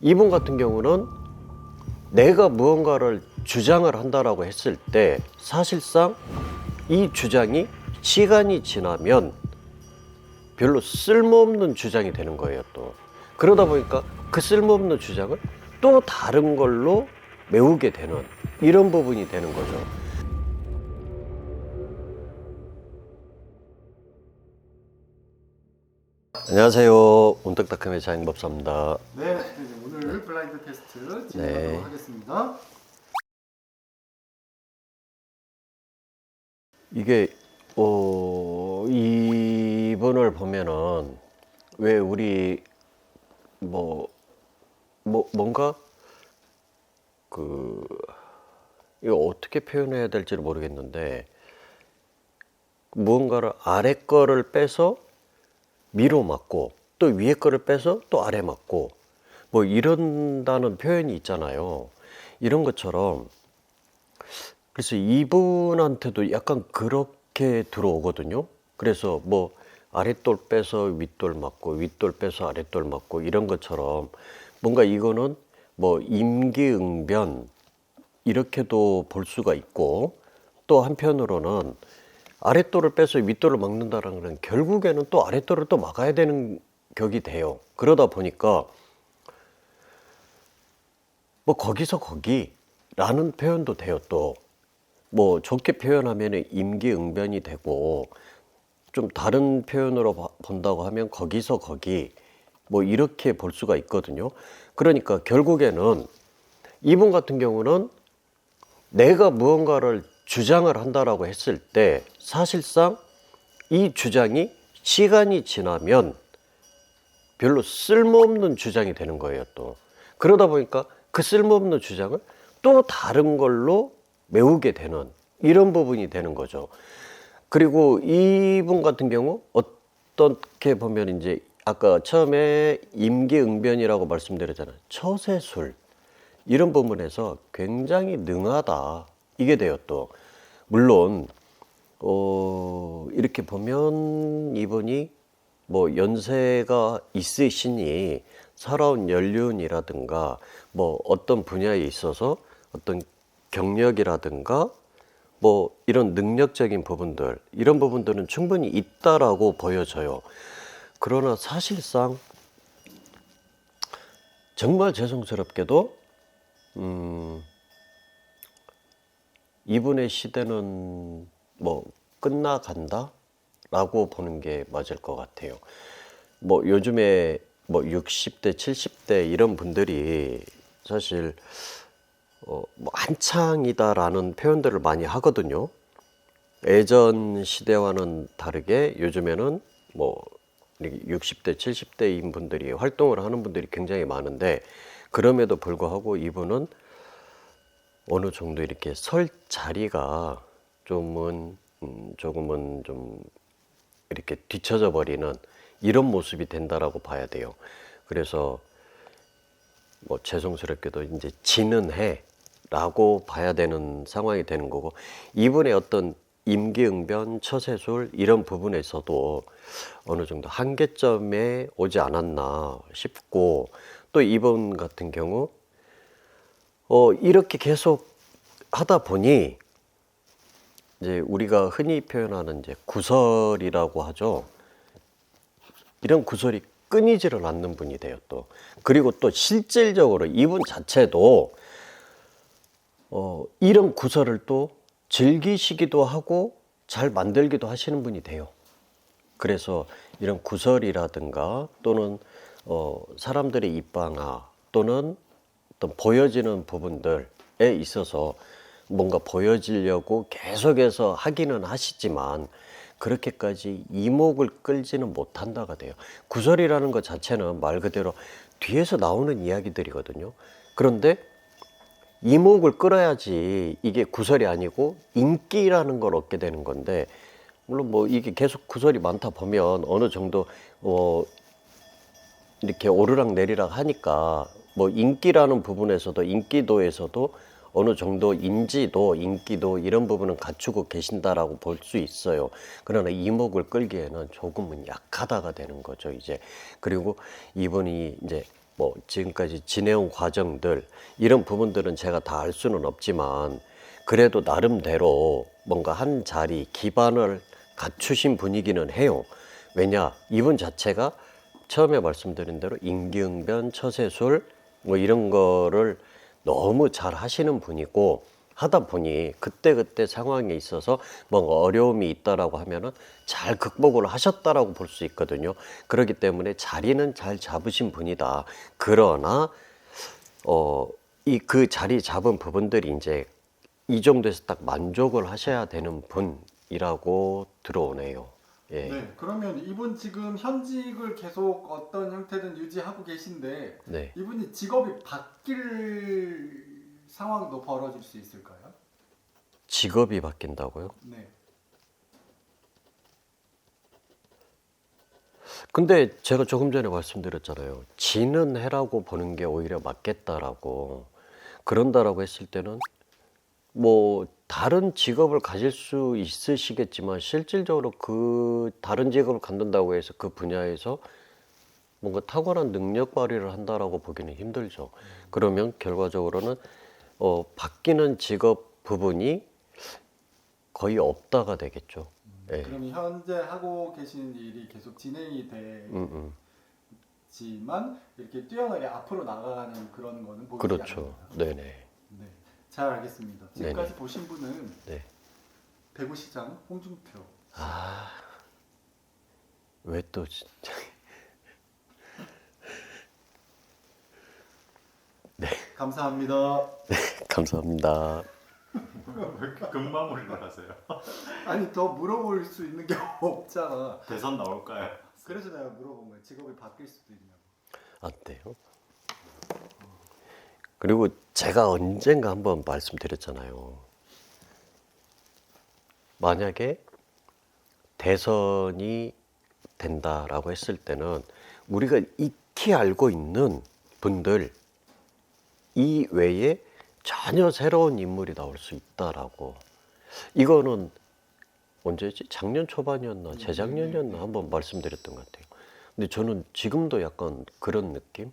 이분 같은 경우는 내가 무언가를 주장을 한다라고 했을 때 사실상 이 주장이 시간이 지나면 별로 쓸모없는 주장이 되는 거예요. 또 그러다 보니까 그 쓸모없는 주장을 또 다른 걸로 메우게 되는 이런 부분이 되는 거죠. 안녕하세요. 운떡닷컴의 장인법사입니다. 네, 오늘 블라인드 테스트 진행하도록 하겠습니다. 이게 이분을 보면은 왜 우리 뭔가 이거 어떻게 표현해야 될지를 모르겠는데 무언가를 아래 거를 빼서 위로 맞고 또 위에 거를 빼서 또 아래 맞고 뭐 이런다는 표현이 있잖아요. 이런 것처럼 그래서 이분한테도 약간 그렇게 들어오거든요. 그래서 뭐 아랫돌 빼서 윗돌 맞고 윗돌 빼서 아랫돌 맞고 이런 것처럼 뭔가 이거는 뭐 임기응변 이렇게도 볼 수가 있고 또 한편으로는 아랫돌을 빼서 윗돌을 막는다는 건 결국에는 또 아랫돌을 또 막아야 되는 격이 돼요. 그러다 보니까 뭐 거기서 거기라는 표현도 돼요. 또 뭐 좋게 표현하면 임기응변이 되고 좀 다른 표현으로 본다고 하면 거기서 거기 뭐 이렇게 볼 수가 있거든요. 그러니까 결국에는 이분 같은 경우는 내가 무언가를 주장을 한다라고 했을 때 사실상 이 주장이 시간이 지나면 별로 쓸모없는 주장이 되는 거예요. 또 그러다 보니까 그 쓸모없는 주장을 또 다른 걸로 메우게 되는 이런 부분이 되는 거죠. 그리고 이분 같은 경우 어떻게 보면 이제 아까 처음에 임기응변이라고 말씀드렸잖아요. 처세술 이런 부분에서 굉장히 능하다 이게 돼요. 또 물론 이렇게 보면 이분이 뭐 연세가 있으시니 살아온 연륜이라든가 뭐 어떤 분야에 있어서 어떤 경력이라든가 뭐 이런 능력적인 부분들 이런 부분들은 충분히 있다라고 보여져요. 그러나 사실상 정말 죄송스럽게도 이분의 시대는 뭐 끝나간다 라고 보는 게 맞을 것 같아요. 뭐 요즘에 뭐 60대 70대 이런 분들이 사실 뭐 한창이다라는 표현들을 많이 하거든요. 예전 시대와는 다르게 요즘에는 뭐 60대 70대인 분들이 활동을 하는 분들이 굉장히 많은데 그럼에도 불구하고 이분은 어느 정도 이렇게 설 자리가 조금은 좀 이렇게 뒤처져 버리는 이런 모습이 된다라고 봐야 돼요. 그래서 뭐 죄송스럽게도 이제 지는 해라고 봐야 되는 상황이 되는 거고 이분의 어떤 임기응변, 처세술 이런 부분에서도 어느 정도 한계점에 오지 않았나 싶고 또 이분 같은 경우 이렇게 계속 하다 보니 이제 우리가 흔히 표현하는 이제 구설이라고 하죠. 이런 구설이 끊이지를 않는 분이 돼요. 또 그리고 또 실질적으로 이분 자체도 이런 구설을 또 즐기시기도 하고 잘 만들기도 하시는 분이 돼요. 그래서 이런 구설이라든가 또는 사람들의 입방아 또는 어떤 보여지는 부분들에 있어서 뭔가 보여지려고 계속해서 하기는 하시지만 그렇게까지 이목을 끌지는 못한다가 돼요. 구설이라는 것 자체는 말 그대로 뒤에서 나오는 이야기들이거든요. 그런데 이목을 끌어야지 이게 구설이 아니고 인기라는 걸 얻게 되는 건데 물론 뭐 이게 계속 구설이 많다 보면 어느 정도 이렇게 오르락 내리락 하니까 뭐 인기라는 부분에서도 인기도에서도 어느 정도 인지도, 인기도 이런 부분은 갖추고 계신다라고 볼 수 있어요. 그러나 이목을 끌기에는 조금은 약하다가 되는 거죠, 이제. 그리고 이분이 이제 뭐 지금까지 지내온 과정들 이런 부분들은 제가 다 알 수는 없지만 그래도 나름대로 뭔가 한 자리 기반을 갖추신 분이기는 해요. 왜냐 이분 자체가 처음에 말씀드린 대로 임기응변, 처세술 뭐 이런 거를 너무 잘 하시는 분이고 하다 보니 그때그때 상황에 있어서 뭔가 어려움이 있다라고 하면은 잘 극복을 하셨다라고 볼 수 있거든요. 그렇기 때문에 자리는 잘 잡으신 분이다. 그러나 이 그 자리 잡은 부분들이 이제 이 정도에서 딱 만족을 하셔야 되는 분이라고 들어오네요. 예. 네, 그러면 이분 지금 현직을 계속 어떤 형태든 유지하고 계신데 네. 이분이 직업이 바뀔 상황도 벌어질 수 있을까요? 직업이 바뀐다고요? 네. 근데 제가 조금 전에 말씀드렸잖아요. 지는 해라고 보는 게 오히려 맞겠다라고. 그런다라고 했을 때는 뭐 다른 직업을 가질 수 있으시겠지만 실질적으로 그 다른 직업을 갖는다고 해서 그 분야에서 뭔가 탁월한 능력 발휘를 한다라고 보기는 힘들죠. 그러면 결과적으로는 바뀌는 직업 부분이 거의 없다가 되겠죠. 예. 그럼 현재 하고 계신 일이 계속 진행이 되지만 이렇게 뛰어나게 앞으로 나가는 그런 거는 보이지 그렇죠. 않는다. 네네. 네, 잘 알겠습니다. 지금까지 네네. 보신 분은 네. 대구시장 홍준표. 왜 또 진짜. 감사합니다. 감사합니다. 왜 이렇게 급마무리를 하세요? 아니 더 물어볼 수 있는 게 없잖아. 대선 나올까요? 그래서 내가 물어본 거야. 직업이 바뀔 수도 있냐고. 안 돼요. 그리고 제가 언젠가 한번 말씀드렸잖아요. 만약에 대선이 된다라고 했을 때는 우리가 익히 알고 있는 분들 이외에 전혀 새로운 인물이 나올 수 있다라고. 이거는 언제지? 작년 초반이었나 재작년이었나 한번 말씀드렸던 것 같아요. 근데 저는 지금도 약간 그런 느낌?